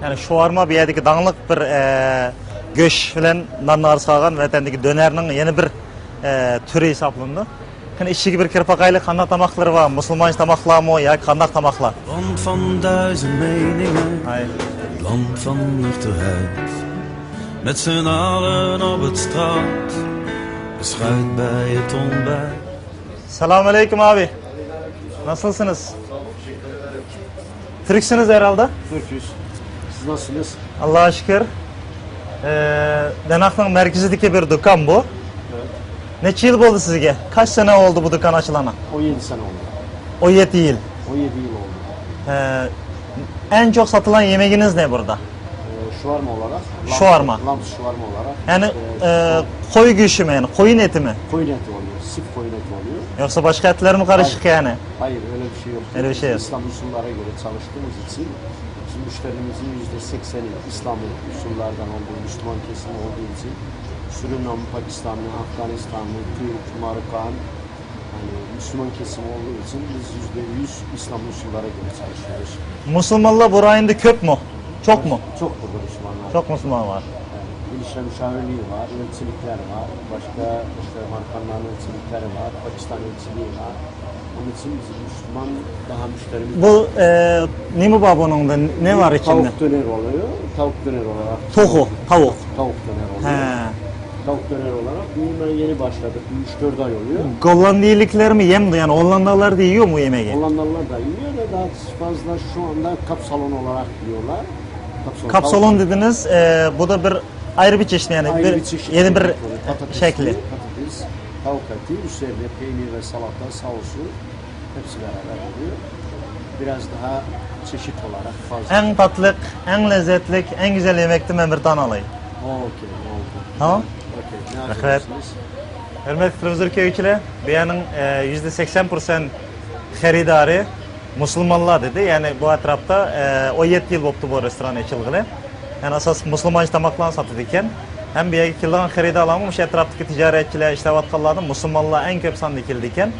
Ya'ni shawarma bu yerdagi danglik bir go'sht bilan nonni arsalgan vatandagi dönerning yana bir turi hisoblandi. Qani ishiga bir kirib boqaylik, qanday tamoqlar va musulmoncha tamoqlarmi yoki qanday tamoqlar? Land van duizend meningen, land van nuchterheid. Met z'n allen op het strand, beschuit bij het ontbijt. Selamünaleyküm abi. Nasılsınız? Türksünüz herhalde? Türküz. Siz nasılsınız? Allah'a şükür. Danaqning merkezideki bir dükkan bu. Evet. Neçe yıl oldu sizge? Kaç sene oldu bu dükkan açılana? 17 sene oldu. 17 yıl. 17 yıl oldu. En çok satılan yemeğiniz ne burada? Şuvarma olarak. Şuvarma. Lamp şuvarma olarak. Yani koyu göğsü mü yani? Koyun eti mi? Koyun eti oluyor. Sif koyun eti oluyor. Yoksa başka etler mi karışık yani? Hayır öyle bir şey yok. Öyle bir şey yok. İslam usullara göre çalıştığımız için bizim müşterimizin %80'i İslam usullardan olduğu, Müslüman kesimi olduğu için Surinam, Pakistanlı, Afganistanlı, Türk, Marokkan, yani Müslüman kesimi olduğu için biz %100 İslam usullara göre çalışıyoruz. Müslümanlar bu rayında köp mü? Çok mu? Çok burada Müslümanlar. Çok Müslüman var. İlişkiler müşavirliği var, elçilikler var, başka işte Marokkanların elçilikleri var, Pakistan elçiliği var. Onun için bizim Müslüman daha müşterimiz. Bu ne mi var bunun da? Ne var içinde? Tavuk döner oluyor, tavuk döner olarak. Tavuk. Tavuk döner oluyor. He. Tavuk döner olarak büyümeye yeni başladık, 3-4 ay oluyor. Hollandiyalılar mı yemdi yani Hollandalılar da yiyor mu yemeği? Hollandalılar da yiyor da daha fazla şu anda kapsalon olarak yiyorlar. Kapsalon dediniz, bu da bir ayrı bir çeşit yani ayrı bir çeşit yeni bir patatesli, şekli. Patates, tavuk eti, üzerine peynir ve salata, sausu hepsi beraber oluyor. Biraz daha çeşit olarak fazla. En tatlı, en lezzetli, en güzel yemekti ben bir tane alayım. Okey. Tamam. Okey. Ne Evet. yapacaksınız? Hürmetli televizyon köyükçiler, bu yanın %80% xeridarı Müslümanlar dedi. Yani bu etrafta 17 yıl oldu bu restoran açılgılı. Yani asas Müslüman tamaklarını satılırken hem bir kildan xeride alammış etraftaki ticaretçiler işlevatkallardan Müslümanlar en köp san dikildiyken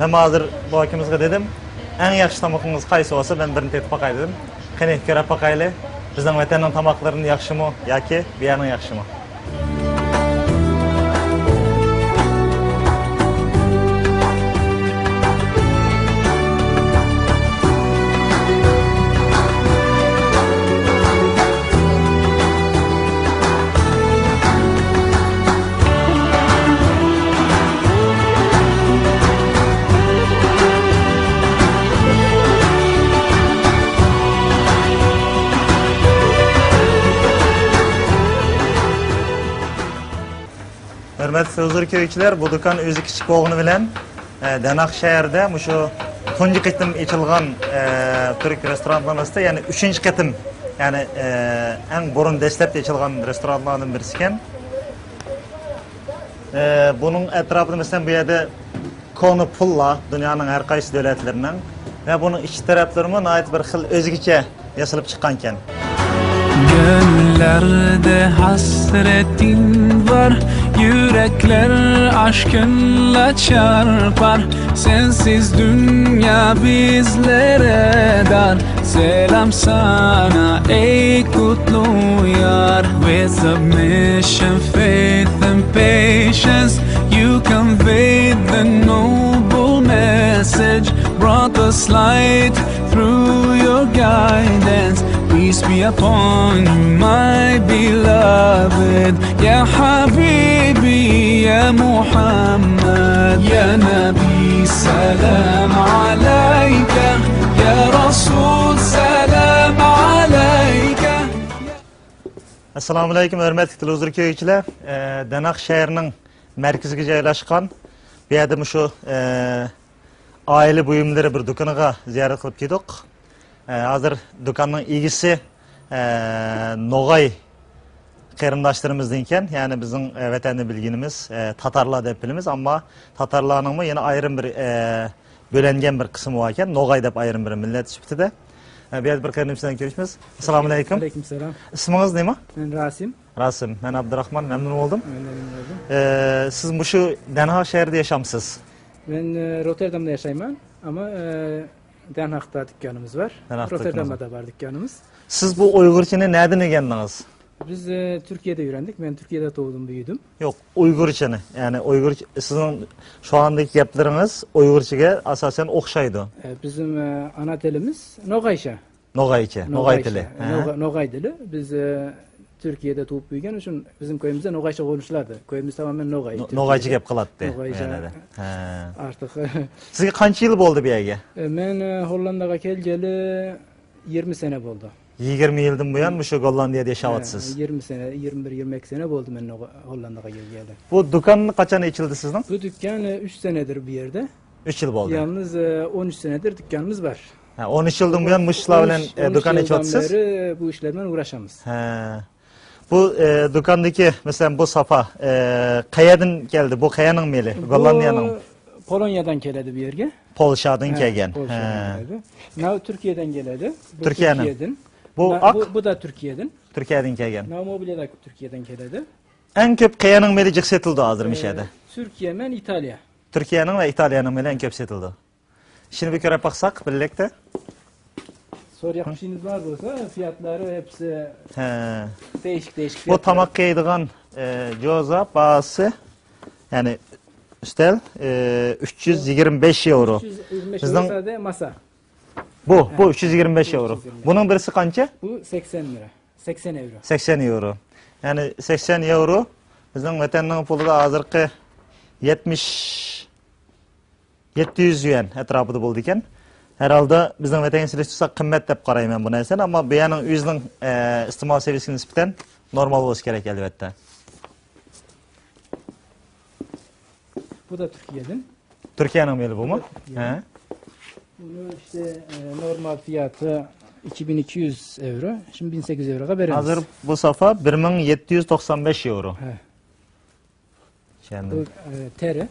ben hazır bu hakimizge dedim en yaxşı tamakınız kaysı olsa ben birini tetip bakay dedim. Kene körep bakaylı bizden vatanın tamaklarının yaxşı mı yaki bir yanın yaxşı mı? Hürmetli huzur köyçiler, bu dükkan özü kiçik oğunu bilen Denak şehirde şu tuncu kıtım içilgan Türk restoranlarında yani 3. kıtım yani en burun deslepte içilgan restoranlardan birisiken bunun etrafında mesela bu yerde konu pulla dünyanın her kaysı devletlerinden ve bunun iç taraflarına ait bir xil özgüçe yasalıp çıkanken. Gönüllerde hasretin var, yürekler aşkınla çarpar. Sensiz dünya bizlere dar. Selam sana ey kutlu yar. With submission, faith and patience, you conveyed the noble message, brought us light through your guidance. Peace be upon you, my beloved. Ya Habibi, Ya Muhammad, Ya Nabi, salam alayka. Ya Resul, salam alayka. Assalamu alaikum, hürmetli televizyon köyçiler. Denak şehrinin merkezine yerleşken bir adım şu aile buyumları bir dükkanıga ziyaret kılıp gittik. Hazır dükkanın ilgisi Nogay kırımdaşlarımızdanken yani bizim vatanı bilginimiz Tatarlar dep bilimiz ama Tatarlarının mı yine ayrım bir bölengen bir kısmı varken Nogay dep ayrım bir millet şüpheti de bir kırımdaşlardan görüşmemiz. Assalamu alaikum. Aleykümselam. İsminiz ne mi? Ben Rasim. Rasim. Ben Abdurrahman. Memnun oldum. Memnun oldum. Siz bu şu Den Haag şehirde yaşamsınız. Ben Rotterdam'da yaşayayım ama Den Haag'da dükkanımız var. Rotterdam'da da var dükkanımız. Siz bu Uygurçini nereden öğrendiniz? Biz Türkiye'de öğrendik. Ben Türkiye'de doğdum, büyüdüm. Yok, Uygurçini. Yani sizin şu andaki yaptığınız Uygurçi'ye asasen okşaydı. Bizim ana dilimiz Nogayca. Nogayca, Nogay dili. Nogay dili. Biz Türkiye'de doğup büyüyen için bizim köyümüzde Nogayca konuşlardı. Köyümüz tamamen Nogay. Nogayca hep kılattı. Nogayca artık. Sizge kaç yıl oldu bir ege? Ben Hollanda'ya geleli 20 sene oldu. 20 yıldan bu yan şu Hollanda'da yaşayatsınız. 20 sene, 21-22 sene oldu ben Hollanda'ya geleli. Bu dükkan kaçan açıldı sizden? Bu dükkan 3 senedir bir yerde. 3 yıl oldu. Yalnız 13 senedir dükkanımız var. 13 yıldan bu yan müşlavlen dükkan açatsınız. Bu işlerle uğraşamız. Bu dükkandaki mesela bu safa kayadan geldi. Bu kayanın meli? Hollanda'nın. Polonya'dan geldi bir yerge. Polşa'dan gelgen. Türkiye'den geldi. Türkiye'nin. Bu da Türkiye'den. Türkiye'den gelgen. Mobilya da Türkiye'den geldi. En köp kayanın meli ciksetildi hazır mişede. Türkiye men İtalya. Türkiye'nin ve İtalya'nın meli en köp setildi. Şimdi bir kere baksak birlikte. Soru yapışınız var olsa fiyatları hepsi değişik değişik. Bu tamak kaydıgan coza bağısı yani üstel 325 euro. 325 euro da masa. Bu 325 euro. Bunun birisi kança? Bu 80 lira. 80 euro. 80 euro. Yani 80 euro bizim vatanın pulu da hazırki 700 yuan etrafında buldu iken. Herhalde bizim vatanın silahçısı kıymet dep qarayım ben buna esen ama bu yanın özünün istimal seviyesine nispeten normal olması gerek elbette. Bu da Türkiye'den. Türkiye'nin meli bu mu? Bunu işte normal fiyatı 2200 euro. Şimdi 1800 euroga veririz. Hazır bu safa 1795 euro. Bu tere.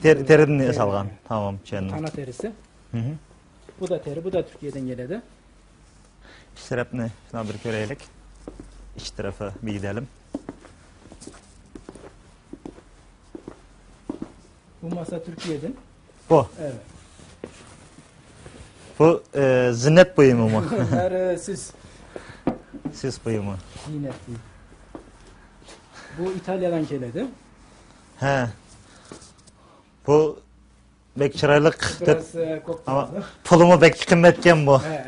Teriden salgan. Tamam, çendim. Ana terisi. Hı hı. Bu da teri, bu da Türkiye'den geledi. İç tarafını şuna bir göreylik. İç tarafa bir gidelim. Bu masa Türkiye'den. Bu. Evet. Bu zinnet buyumu mu? Bunlar Süs buyumu. Zinnet buyumu. Bu İtalya'dan geledi. He. Bu bek çıraylık. Biraz koptu. Ama pulumu bek kıymetken bu. He.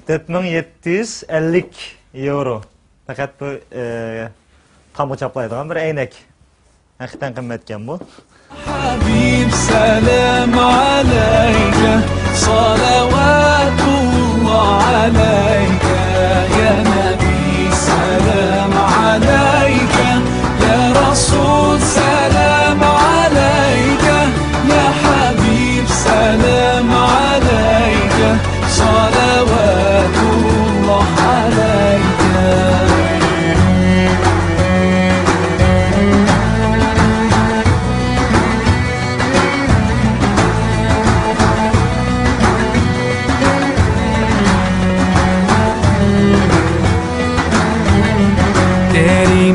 4750 euro. Fakat bu tam uçaplaydıgan bir eynek. Hakikaten kıymetken bu. حبيب سلام عليك صلوات الله عليك يا نبي سلام عليك يا رسول سلام عليك يا حبيب سلام عليك صلوات الله عليك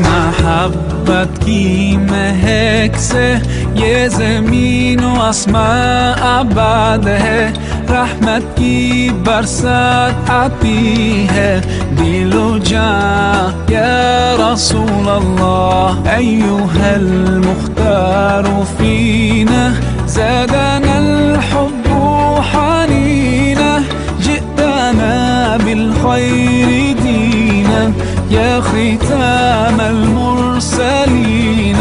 मोहब्बत की महक से ये ज़मीन व आसमां आबाद है रहमत की बरसात आती है दिलो जान या रसूल अल्लाह अय्युहल मुख्तार फीना ज़ादना الحب حنينا جئتنا بالخير دينا يا ختام المرسلين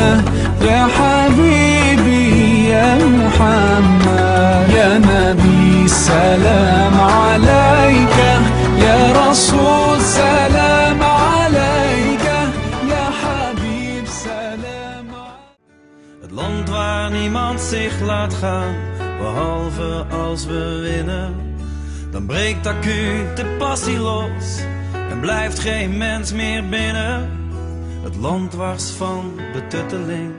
يا حبيبي يا محمد يا نبي سلام عليك يا رسول سلام عليك يا حبيب سلام Het land waar niemand zich laat gaan, behalve als we winnen. Dan breekt acuut de passie los en blijft geen mens meer binnen. Het land wars van betutteling,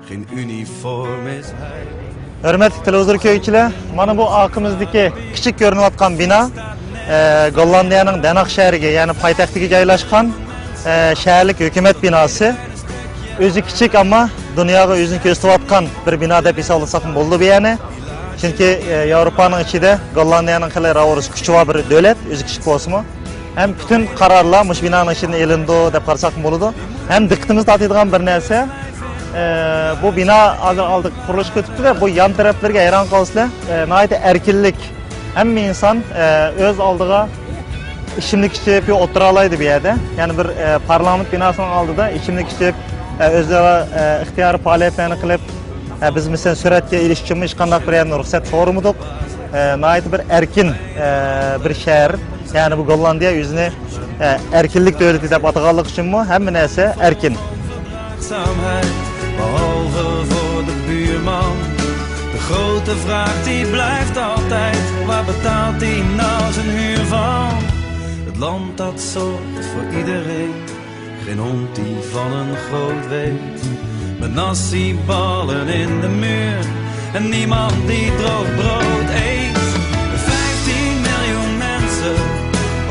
geen uniform is heilig. Hürmetli televizyon köyçüler, mana bu akımızdaki küçük görünüp bina Gollandiya'nın Den Haag şehriga, yani paytaxtiga joylashgan şehirlik hükümet binası. Özü küçük ama dunyoga o'zini ko'rsatayotgan bir bino deb hisoblasak bo'ldi bu yani. Çünkü Avrupa'nın içinde Gollandiya'nın qilay ravorisi kuchli bir davlat, o'zi kichik bo'lsa-mu, hem bütün kararlar mush binanın içinde elindi deb qarasak bo'ladi. Hem diqqatimizni tortadigan bir narsa, bu bina aldık qurilish ketibdi ve bu yan taraflarga hayron qolsizlar, nihoyat erkinlik. Hamma inson o'z oldiga ichimlik ichib o'tira oladi bu yerda. Yani bir parlament binasining oldida ichimlik ichib o'zlari ixtiyoriy faoliyatlarni qilib, biz mesela suratga ilish uchun hech qanday bir ruxsat so'ramadik. Nihoyat bir erkin bir shahar. Yani bu Gollandiya o'zini erkinlik davlati deb ataganlik uchunmi hamma narsa erkin. Behalve voor de buurman. De grote vraag die blijft altijd, waar betaalt hij nou zijn huur van? Het land dat zorgt voor iedereen, geen hond die van een groot weet. Met nasi-ballen in de muur en niemand die droog brood eet. 15 miljoen mensen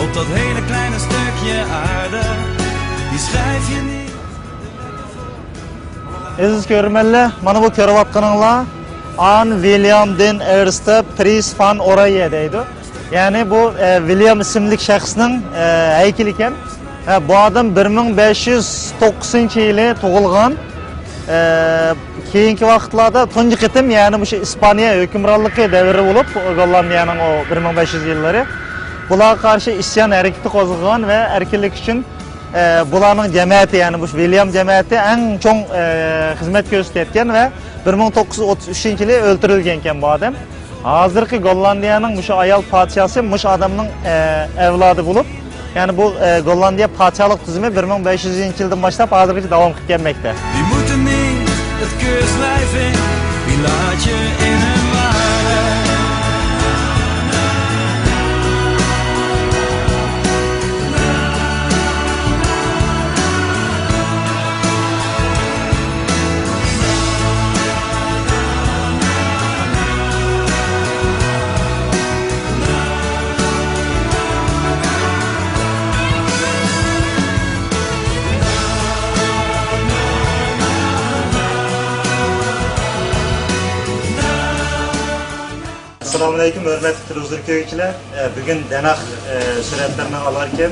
op dat hele kleine stukje aarde, die schrijf je niet. Aziz görürmenler, mana bu körüp atkanınla An William den Erste Pris van Oranje deydi. Yani bu William isimli şahsının heykeli iken. Bu adam 1590 yılı tug'ilgan. Keyinki vaqtlarda tunji qitim, yani bu İspaniya hükümranlığı devri bulup Gollandiya'nın o 1500 yılları. Bularga karşı isyan hareketi qo'zg'agan ve erkinlik için bularning jamiyati, yani bu William jamiyati eng cho'ng xizmat ko'rsatgan ve 1933-yili o'ldirilgan ekan bu adam. Hozirgi Gollandiyaning bu ayol podshosi mush adamning avlodi bo'lib, yani bu Gollandiya podshohlik tizimi 1500-yildan boshlab hozirgacha davom qilib kelmoqda. Die moeten niet het keurslijf in, die laat je in hun waarde. Assalamu alaikum, hörmətli televizor köyükçülər. Bugün Denak süretlerinden alarken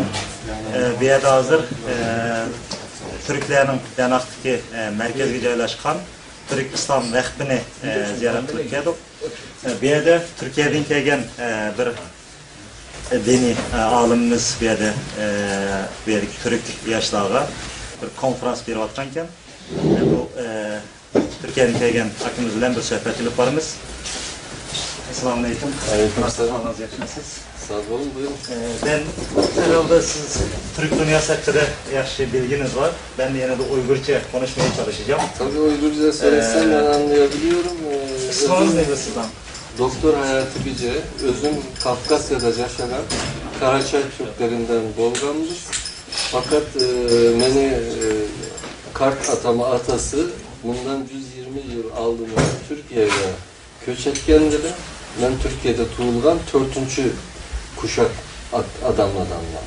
bir yerde hazır Türklerin Denak'taki merkezge joylashgan Türk İslam Vakfini ziyaret qilib keldik. Bu yerda Türkiye'den kelgan bir dini alimimiz bu yerda Türk yoshlarga bir konferans berib atkanken bu Türkiye'den kelgan akimiz bilan bir suhbat qilib boramiz. Assalamu alaikum. Aleykümselam. Nasılsınız? Sağ olun, buyurun. Ben herhalde siz Türk dünyası hakkında yaxşı bilginiz var. Ben de yine de Uygurca konuşmaya çalışacağım. Tabii Uygurca söylesem ben anlayabiliyorum. İsminiz neydi sizden? Doktor Hayati Bice, özüm Kafkasya'da yaşanan Karaçay Türklerinden Bolgam'dır. Fakat beni kart atama atası bundan 120 yıl aldığında Türkiye'ye köç etkenleri. Ben Türkiye'de tuğulgan 4. kuşak adamlardanlar.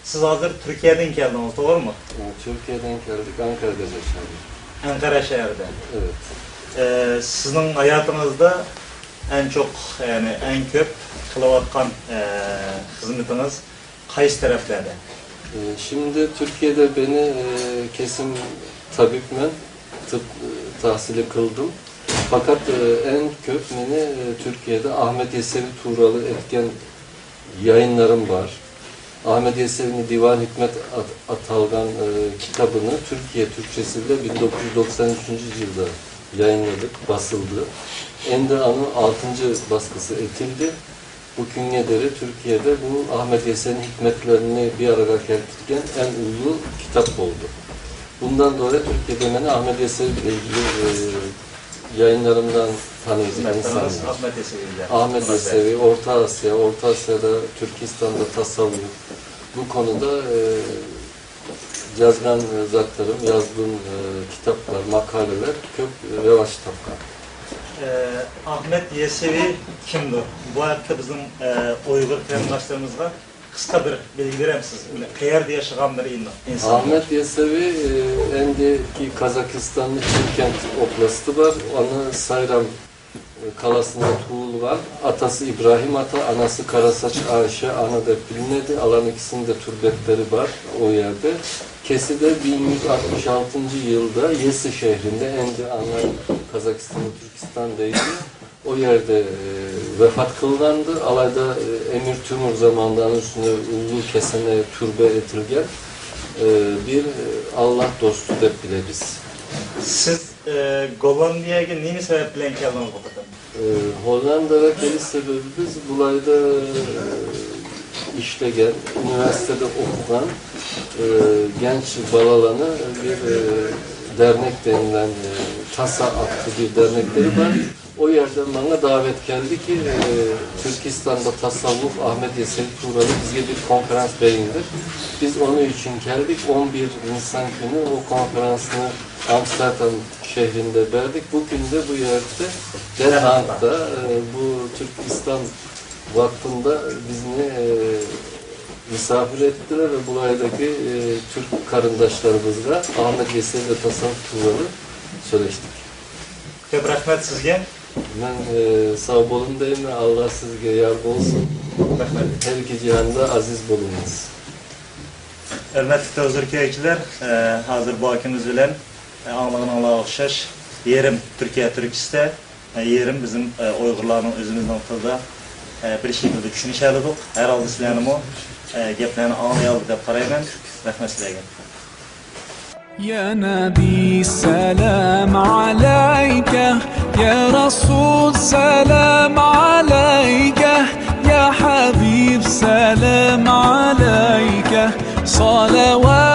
Siz hazır Türkiye'den geldiniz, doğru mu? Türkiye'den geldik, Ankara'da yaşadık. Ankara şehirde. Evet. Sizin hayatınızda en çok, yani en köp kılıvatkan hizmetiniz kaysi taraflarda? Şimdi Türkiye'de beni kesim tabipmen tıp tahsili kıldım. Fakat en köp beni Türkiye'de Ahmet Yesevi Tuğralı etken yayınlarım var. Ahmet Yesevi'nin Divan Hikmet Atalgan kitabını Türkiye Türkçesiyle 1993. yılda yayınladık, basıldı. Endera'nın 6. baskısı etildi. Bu künyeleri Türkiye'de bu Ahmet Yesevi'nin hikmetlerini bir araya getiren en ulu kitap oldu. Bundan dolayı Türkiye'de beni Ahmet Yesevi ile ilgili yayınlarımdan tanıyacak insanlar. Ahmet Yesevi, Orta Asya, Orta Asya'da, Türkistan'da tasavvuf. Bu konuda yazgan zatlarım, yazdığım kitaplar, makaleler çok revaç tapkan. Ahmet Yesevi kimdir? Bu hayatta bizim Uygur kıyamdaşlarımızla kısa bir bilgi verir misiniz? Kıyarda yaşayan bir insan. Ahmet Yesevi endeki Kazakistanlı Çimkent Oblasti var. Onu Sayram kalasında tuğulgan. Atası İbrahim Ata, anası Karasaç Ayşe, ana da bilinedi. Alan ikisinde türbetleri var o yerde. Keside 1166. yılda Yesi şehrinde endi anlar Kazakistan'da Türkistan'daydı. O yerde vefat kıldandı. Alayda Emir Timur zamanından üstüne ulu kesene türbe etilgen bir Allah dostu de biliriz. Siz Hollanda'ya neyini sebep bilen geldiniz bu kadar? Hollanda'ya geliş sebebimiz bulayda işlegen, üniversitede okuyan genç balalanı bir dernek denilen TASA adlı bir dernekleri var. O yerden bana davet geldi ki Türkistan'da tasavvuf Ahmet Yesevi Tuğralı bizge bir konferans beyindir. Biz onun için geldik. 11 Nisan günü o konferansını Amsterdam şehrinde verdik. Bugün de bu yerde Den Haag'da bu Türkistan Vakfı'nda bizi misafir ettiler ve buradaki Türk karındaşlarımızla Ahmet Yesevi ve tasavvuf Tuğralı söyleştik. Çok rahmet sizge. Ben sağ olun deyim ve Allah sizge yar olsun. Her iki cihanda aziz bulunuz. Hürmetli televizor köyükçüler, hazır bu akimiz bilen anlığın Allah'a okşaş. Yerim Türkiye Türkistan, yerim bizim Uygurların özümüz noktada bir şekilde düşünüş aldık. Herhalde sizlerin o geplerini anlayalım da parayla rahmet sizlerine. يا نبي سلام عليك يا رسول سلام عليك يا حبيب سلام عليك صلوات